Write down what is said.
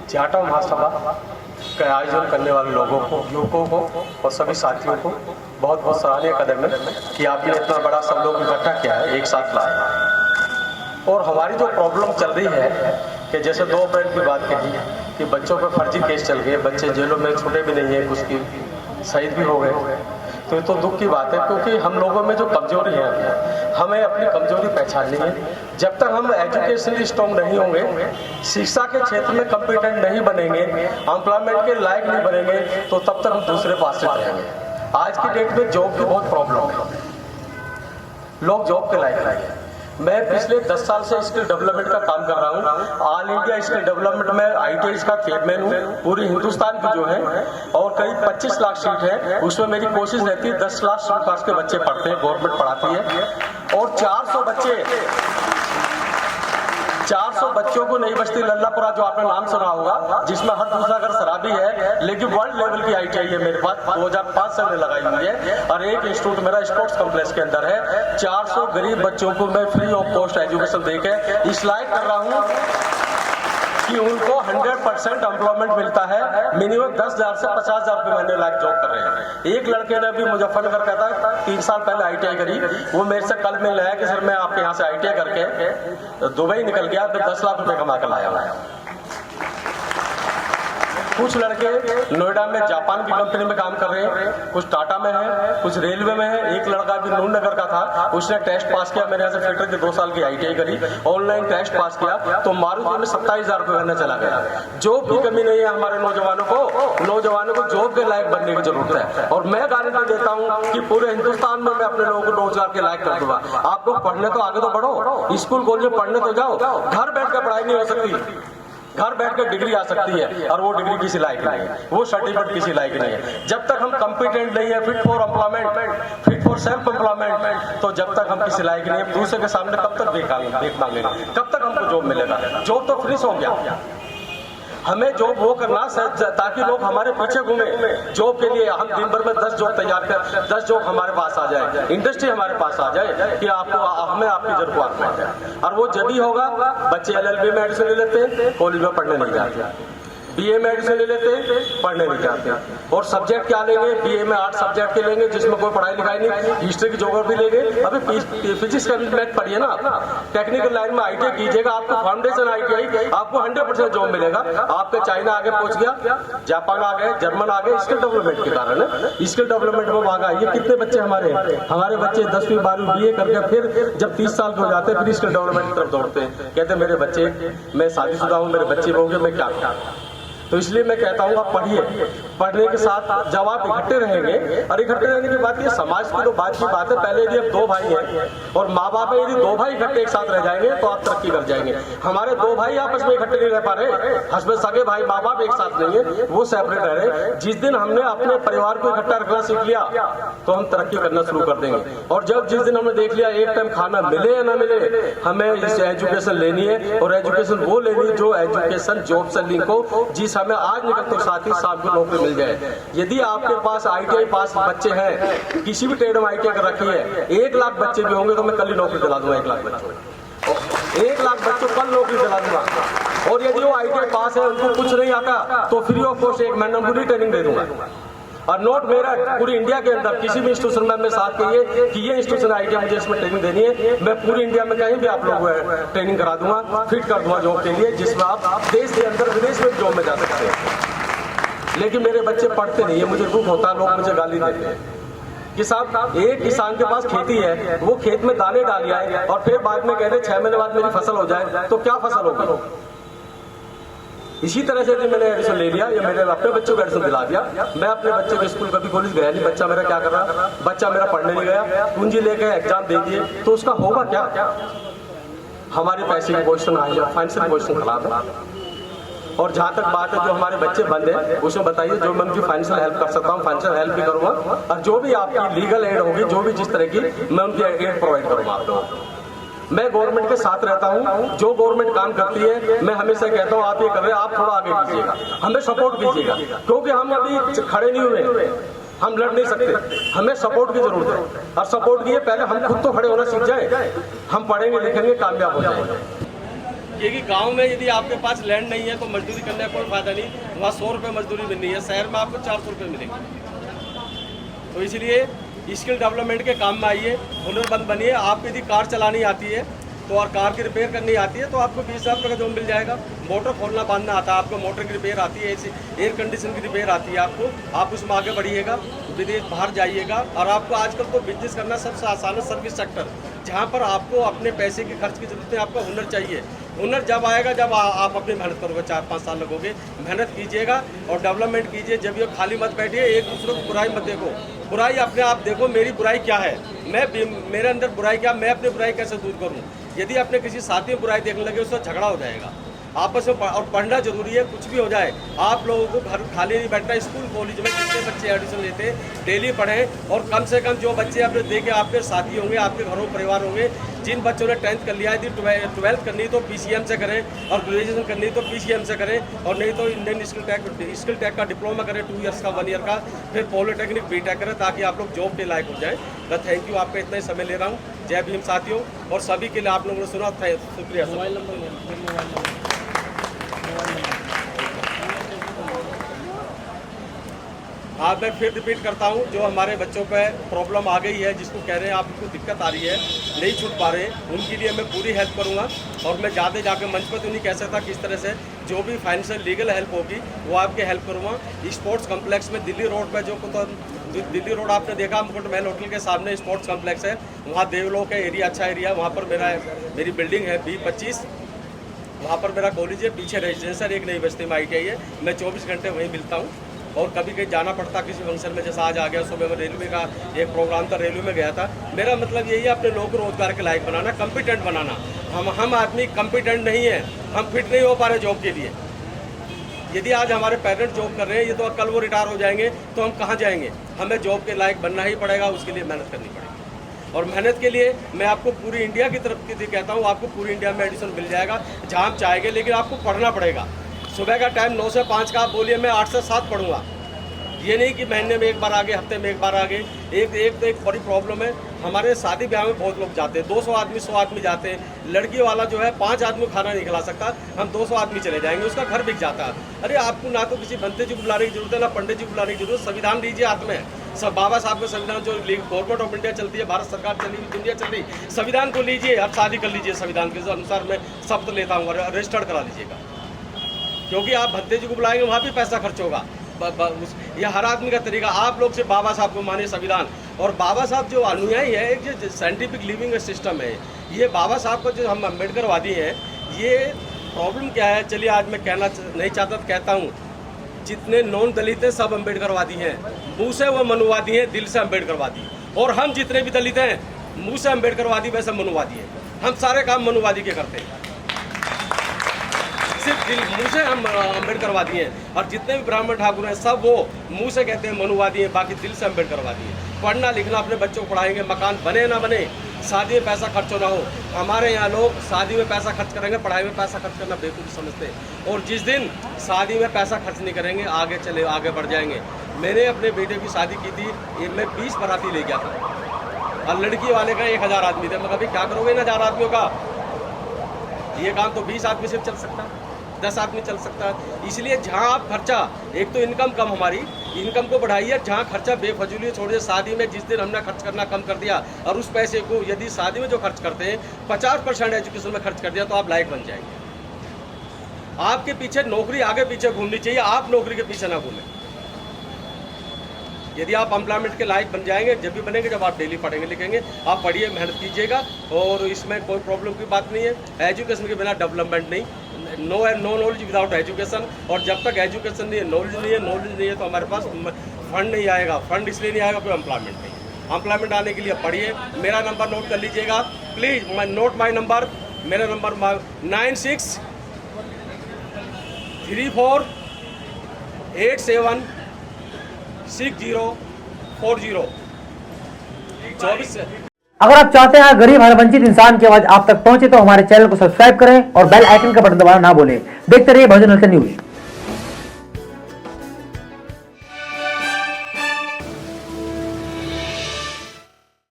जाटा महासभा का आयोजन करने वाले लोगों को, युवकों को और सभी साथियों को बहुत बहुत सराहनीय कदम है कि आपने इतना बड़ा सब लोग इकट्ठा किया है, एक साथ लाए। और हमारी जो प्रॉब्लम चल रही है कि जैसे 2 अप्रैल की बात कही कि बच्चों पर फर्जी केस चल गए, बच्चे जेलों में छूटे भी नहीं है, कुछ की शहीद भी हो गए, तो ये तो दुख की बात है। क्योंकि हम लोगों में जो कमजोरी है, हमें अपनी कमजोरी पहचाननी है। जब तक हम एजुकेशनली स्ट्रॉन्ग नहीं होंगे, शिक्षा के क्षेत्र में कॉम्पिटेंट नहीं बनेंगे, एम्प्लॉयमेंट के लायक नहीं बनेंगे, तो तब तक हम दूसरे पास से रहेंगे। आज की डेट में जॉब की बहुत प्रॉब्लम है, लोग जॉब के लायक नहीं है। मैं पिछले 10 साल से स्किल डेवलपमेंट का काम कर रहा हूँ। ऑल इंडिया स्किल डेवलपमेंट में ITI का चेयरमैन हूँ, पूरी हिंदुस्तान की जो है, और करीब 25 लाख सीट है। उसमें मेरी कोशिश रहती है 10 लाख स्टूडेंट्स के बच्चे पढ़ते हैं, गवर्नमेंट पढ़ाती है। और 400 बच्चों को नई बस्ती लल्लापुरा, जो आपने नाम सुना होगा, जिसमें हर दूसरा घर शराबी है, लेकिन वर्ल्ड लेवल की ITI है मेरे पास, 2005 से लगाई हुई है। और एक इंस्टीट्यूट मेरा स्पोर्ट्स कॉम्प्लेक्स के अंदर है। 400 गरीब बच्चों को मैं फ्री ऑफ कॉस्ट एजुकेशन देके इस लायक कर रहा हूँ कि उनको 100% एम्प्लॉयमेंट मिलता है। मिनिमम 10,000 से 50,000 रुपये महीने लायक जॉब कर रहे हैं। एक लड़के ने अभी मुजफ्फरनगर का था, 3 साल पहले ITI करी, वो मेरे से कल मिल रहा है कि सर मैं आपके यहाँ से ITI करके दुबई निकल गया, तो 10 लाख रुपए कमा कर लाया हुआ। कुछ लड़के नोएडा में जापान की कंपनी में काम कर रहे हैं, कुछ टाटा में है, कुछ रेलवे में है। एक लड़का भी नूरनगर का था, उसने टेस्ट पास किया, मेरे यहाँ से फिटर की 2 साल की ITI करी, ऑनलाइन टेस्ट पास किया, तो मारुति में 27,000 रुपये महीने चला गया। जॉब की कमी नहीं है हमारे नौजवानों को जॉब के लायक बनने की जरूरत है। और मैं गारंटी देता हूँ कि पूरे हिंदुस्तान में मैं अपने लोगों को रोजगार के लायक कर दूंगा। आप लोग पढ़ने तो आगे तो बढ़ो, स्कूल कॉलेज पढ़ने तो जाओ, घर बैठ कर पढ़ाई नहीं हो सकती। घर बैठकर डिग्री आ सकती है, और वो डिग्री किसी लायक नहीं है, वो सर्टिफिकेट किसी लायक नहीं है। जब तक हम कॉम्पिटेंट नहीं है, fit for employment, fit for self employment, तो जब तक हम किसी लायक नहीं है, दूसरे के सामने कब तक भीख मांगेंगे, कब तक हमको जॉब मिलेगा? जॉब तो फ्री हो गया। हमें जॉब वो करना ताकि लोग हमारे पीछे घूमे। जॉब के लिए हम दिन भर में 10 जॉब तैयार कर, 10 जॉब हमारे पास आ जाए, इंडस्ट्री हमारे पास आ जाए कि हमें आपकी जरूरत पड़ जाए। और वो जब भी होगा, बच्चे LLB में एडमिशन ले लेते हैं, कॉलेज में पढ़ने नहीं जाते, BA में एडमिशन ले लेते हैं, पढ़ने नहीं जाते। और सब्जेक्ट क्या लेंगे? BA में 8 सब्जेक्ट के लेंगे, जिसमें कोई पढ़ाई लिखाई नहीं। हिस्ट्री की ज्योग्राफी लेंगे, अभी फिजिक्स का मैथ पढ़िए ना। टेक्निकल लाइन में ITI कीजिएगा, आपको फाउंडेशन ITI, आपको 100% जॉब मिलेगा। आपके चाइना आगे पहुंच गया, जापान आ गए, जर्मन आ गए, स्किल डेवलपमेंट के कारण है। स्किल डेवलपमेंट में भाग आइए। कितने बच्चे हमारे बच्चे 10वीं 12वीं BA करके फिर जब 30 साल के हो जाते हैं, फिर स्किल डेवलपमेंट की तरफ दौड़ते हैं। कहते हैं मेरे बच्चे, मैं शादीशुदा हूँ, मेरे बच्चे होंगे, मैं क्या करूँ? तो इसलिए मैं कहता हूँ आप पढ़िए। पढ़ने के साथ जब आप इकट्ठे रहेंगे, और इकट्ठे रहने की बात, ये समाज की तो बात की बात है। पहले यदि अब 2 भाई हैं और माँ बाप है, यदि 2 भाई इकट्ठे एक साथ रह जाएंगे तो आप तरक्की कर जाएंगे। हमारे 2 भाई आपस में इकट्ठे नहीं रह पा रहे, हस्बैंड सगे भाई, माँ बाप एक साथ नहीं है, वो सेपरेट रह रहे। जिस दिन हमने अपने परिवार को इकट्ठा रखना सीख लिया, तो हम तरक्की करना शुरू कर देंगे। और जिस दिन हमने देख लिया एक टाइम खाना मिले या ना मिले, हमें इस एजुकेशन लेनी है। और एजुकेशन वो लेनी है जो एजुकेशन जॉब से लिंक हो, जिस हमें आज निकल तो साथ ही साथ को नौकरी मिल जाए। यदि आपके पास ITI पास बच्चे हैं, किसी भी ट्रेड में ITI कर रखी है, 1 लाख बच्चे भी होंगे तो मैं कल ही नौकरी दिला दूंगा। 1 लाख बच्चों 1 लाख बच्चों कल नौकरी दिला दूंगा। और यदि वो ITI पास है, उनको कुछ नहीं आता, तो फ्री ऑफ कॉस्ट 1 महीना पूरी ट्रेनिंग दे दूंगा। और नोट मेरा पूरी इंडिया के अंदर किसी भी इंस्टीट्यूशन में मैं साथ कहिए कि ये इंस्टीट्यूशन ITI मुझे इसमें ट्रेनिंग देनी है, मैं पूरी इंडिया में कहीं भी आप लोगों को ट्रेनिंग करा दूंगा, फिट कर दूंगा जॉब के लिए, जिसमें आप देश के अंदर विदेश में जॉब में जा सकते हैं। लेकिन मेरे बच्चे पढ़ते नहीं है, मुझे दुख होता है, लोग मुझे गाली देते हैं कि साहब एक किसान के पास खेती है, वो खेत में दाने डाल आए और फिर बाद में कहते 6 महीने बाद मेरी फसल हो जाए, तो क्या फसल होगी? इसी तरह से यदि मैंने एडमिशन ले लिया या मेरे अपने बच्चों को एडमिशन दिला दिया, मैं अपने बच्चे को स्कूल कभी कॉलेज गया नहीं, बच्चा मेरा क्या कर रहा, बच्चा मेरा पढ़ने नहीं गया, पूंजी लेके एग्जाम दे दिए, तो उसका होगा क्या? हमारी पैसे की पोजीशन आई है, फाइनेंशियल पोजीशन खराब है। और जहाँ तक बात है जो हमारे बच्चे बंद है, उसमें बताइए जो मैं उनकी फाइनेंशियल हेल्प कर सकता हूँ, फाइनेंशियल हेल्प भी करूँगा। और जो भी आपकी लीगल एड होगी, जो भी जिस तरह की, मैं उनकी एड प्रोवाइड करूँगा आप लोगों को। मैं गवर्नमेंट के साथ रहता हूँ, जो गवर्नमेंट काम करती है मैं हमेशा कहता हूँ आप ये कर रहे हैं, आप थोड़ा आगे कीजिएगा, हमें सपोर्ट कीजिएगा। क्योंकि हम अभी खड़े नहीं हुए, हम लड़ नहीं सकते, हमें सपोर्ट की जरूरत है। और सपोर्ट की है, पहले हम खुद तो खड़े होना सीख जाए, हम पढ़ेंगे लिखेंगे कामयाब हो जाएंगे। क्योंकि गांव में यदि आपके पास लैंड नहीं है तो मजदूरी करने का कोई फायदा नहीं, वहाँ 100 रुपये मजदूरी मिलनी है, शहर में आपको 400 रुपये मिलेंगे। तो इसलिए स्किल डेवलपमेंट के काम में आइए, हुनरमंद बनिए। आपको यदि कार चलानी आती है तो और कार की रिपेयर करनी आती है तो आपको 20,000 रुपये का जॉब मिल जाएगा। मोटर खोलना बांधना आता है, आपको मोटर की रिपेयर आती है, एयर कंडीशन की रिपेयर आती है आपको, आप उसमें आगे बढ़िएगा, विदेश बाहर जाइएगा। और आपको आजकल तो बिजनेस करना सबसे आसान है, सर्विस सेक्टर, जहाँ पर आपको अपने पैसे के खर्च की जरूरत है, आपका हुनर चाहिए। हुनर जब आएगा जब आप अपनी मेहनत करोगे, 4-5 साल लगोगे, मेहनत कीजिएगा और डेवलपमेंट कीजिए। जब ये खाली मत बैठिए, एक दूसरे को बुराई मत देखो, बुराई अपने आप देखो, मेरी बुराई क्या है, मेरे अंदर बुराई क्या, मैं अपनी बुराई कैसे दूर करूँ। यदि अपने किसी साथी में बुराई देखने लगे, उससे झगड़ा हो जाएगा आपस में। और पढ़ना जरूरी है, कुछ भी हो जाए, आप लोगों को घर खाली नहीं बैठना। स्कूल कॉलेज में जितने बच्चे एडमिशन लेते हैं डेली पढ़ें, और कम से कम जो बच्चे अपने देखे आपके साथी होंगे, आपके घरों परिवार होंगे, जिन बच्चों ने 10th कर लिया है, यदि 12th करनी तो PCM से करें, और ग्रेजुएशन करनी तो PCM से करें, और नहीं तो इंडियन स्किल टेक का डिप्लोमा करें 2 ईयर्स का, 1 ईयर का, फिर पॉलिटेक्निक BTech करें, ताकि आप लोग जॉब के लायक हो जाएं। मैं थैंक यू, आपका इतना ही समय ले रहा हूँ। जय भीम साथियों, और सभी के लिए आप लोगों ने सुना, शुक्रिया। मोबाइल नंबर हाँ, मैं फिर रिपीट करता हूँ, जो हमारे बच्चों पे प्रॉब्लम आ गई है, जिसको कह रहे हैं आपको दिक्कत आ रही है, नहीं छूट पा रहे हैं, उनके लिए मैं पूरी हेल्प करूँगा। और मैं ज़्यादा जाकर मंच पर तो नहीं कह सकता किस तरह से, जो भी फाइनेंशियल लीगल हेल्प होगी वो आपकी हेल्प करूँगा। स्पोर्ट्स कम्प्लेक्स में दिल्ली रोड पर, दिल्ली रोड आपने देखा, मुकुट महल होटल के सामने स्पोर्ट्स कम्प्लेक्स है, वहाँ देवलोक है, एरिया अच्छा एरिया, वहाँ पर मेरी बिल्डिंग है B25, वहाँ पर मेरा कॉलेज है, पीछे रेजिडेंशियल एक नई बस्ती में ITI है। मैं 24 घंटे वहीं मिलता हूँ। और कभी कहीं जाना पड़ता किसी फंक्शन में, जैसा आज आ गया, सुबह में रेलवे का एक प्रोग्राम था, रेलवे में गया था। मेरा मतलब यही है, अपने लोगों को रोजगार के लायक बनाना, कॉम्पिटेंट बनाना। हम आदमी कॉम्पिटेंट नहीं है, हम फिट नहीं हो पा रहे जॉब के लिए। यदि आज हमारे पेरेंट्स जॉब कर रहे हैं, ये तो कल वो रिटायर हो जाएंगे, तो हम कहाँ जाएंगे। हमें जॉब के लायक बनना ही पड़ेगा, उसके लिए मेहनत करनी पड़ेगी। और मेहनत के लिए मैं आपको पूरी इंडिया की तरफ की कहता हूँ, आपको पूरी इंडिया में एडमिशन मिल जाएगा जहाँ आप चाहेंगे, लेकिन आपको पढ़ना पड़ेगा। सुबह का टाइम 9 से 5 का, आप बोलिए मैं 8 से 7 पढ़ूंगा। ये नहीं कि महीने में एक बार आगे, हफ्ते में एक बार आगे। एक बड़ी प्रॉब्लम है, हमारे शादी ब्याह में बहुत लोग जाते हैं, 200 आदमी 100 आदमी जाते हैं। लड़की वाला जो है 5 आदमी खाना नहीं खिला सकता, हम 200 आदमी चले जाएंगे, उसका घर बिक जाता है। अरे आपको ना तो किसी बनते जी को बुलाने की जरूरत है, ना पंडित जी को बुलाने की जरूरत। संविधान लीजिए हाथ में, सब बाबा साहब का संविधान, जो गवर्नमेंट ऑफ इंडिया चलती है, भारत सरकार चली हुई, दुनिया चल रही, संविधान को लीजिए, अब शादी कर लीजिए संविधान के अनुसार। मैं शब्द लेता हूँ, रजिस्टर्ड करा लीजिएगा, क्योंकि आप भत्ते जी को बुलाएंगे, वहाँ भी पैसा खर्च होगा। यह हर आदमी का तरीका। आप लोग से बाबा साहब को मानिए, संविधान, और बाबा साहब जो अनुयायी है, एक जो साइंटिफिक लिविंग सिस्टम है, ये बाबा साहब को जो हम अम्बेडकरवादी हैं, ये प्रॉब्लम क्या है। चलिए आज मैं कहना नहीं चाहता तो कहता हूँ, जितने नॉन दलित हैं सब अम्बेडकरवादी हैं, मुँह से वो मनुवादी हैं, दिल से अम्बेडकरवादी। और हम जितने भी दलित हैं, मुँह से अम्बेडकरवादी, वैसे मनुवादी हैं। हम सारे काम मनुवादी के करते हैं, सिर्फ दिल मुँह से हम अम्बेडकरवादी हैं। और जितने भी ब्राह्मण ठाकुर हैं, सब वो मुँह से कहते हैं मनुवादी हैं, बाकी दिल से अम्बेडकरवादी हैं। पढ़ना लिखना अपने बच्चों को पढ़ाएंगे, मकान बने ना बने, शादी में पैसा खर्च ना हो। हमारे यहाँ लोग शादी में पैसा खर्च करेंगे, पढ़ाई में पैसा खर्च करना बेवकूफ़ी समझते हैं। और जिस दिन शादी में पैसा खर्च नहीं करेंगे, आगे बढ़ जाएंगे। मैंने अपने बेटे की शादी की थी, मैं 20 बाराती ले गया था, और लड़की वाले का 1000 आदमी थे। मैं कभी क्या करोगे इन 1000 आदमियों का, ये काम तो 20 आदमी से चल सकता है, 10 आदमी चल सकता है। इसलिए जहाँ आप खर्चा, एक तो इनकम कम, हमारी इनकम को बढ़ाइए, जहाँ खर्चा बेफजूली छोड़िए। शादी में जिस दिन हमने खर्च करना कम कर दिया, और उस पैसे को यदि शादी में जो खर्च करते हैं 50% एजुकेशन में खर्च कर दिया, तो आप लायक बन जाएंगे। आपके पीछे नौकरी आगे पीछे घूमनी चाहिए, आप नौकरी के पीछे ना घूमें। यदि आप एम्प्लॉयमेंट के लायक बन जाएंगे, जब भी बनेंगे जब आप डेली पढ़ेंगे लिखेंगे। आप पढ़िए, मेहनत कीजिएगा, और इसमें कोई प्रॉब्लम की बात नहीं है। एजुकेशन के बिना डेवलपमेंट नहीं, नो नॉलेज विदाउट एजुकेशन। और जब तक एजुकेशन नहीं है, नॉलेज नहीं है, तो हमारे पास फंड नहीं आएगा। फंड इसलिए नहीं आएगा, कोई एम्प्लॉयमेंट नहीं। एम्प्लॉयमेंट आने के लिए पढ़िए। मेरा नंबर नोट कर लीजिएगा प्लीज़, नोट माई नंबर। मेरा नंबर 9634876040। अगर आप चाहते हैं गरीब हर वंचित इंसान की आवाज आप तक पहुंचे, तो हमारे चैनल को सब्सक्राइब करें और बेल आइकन का बटन दबाना ना भूलें। देखते रहिए भोजन न्यूज।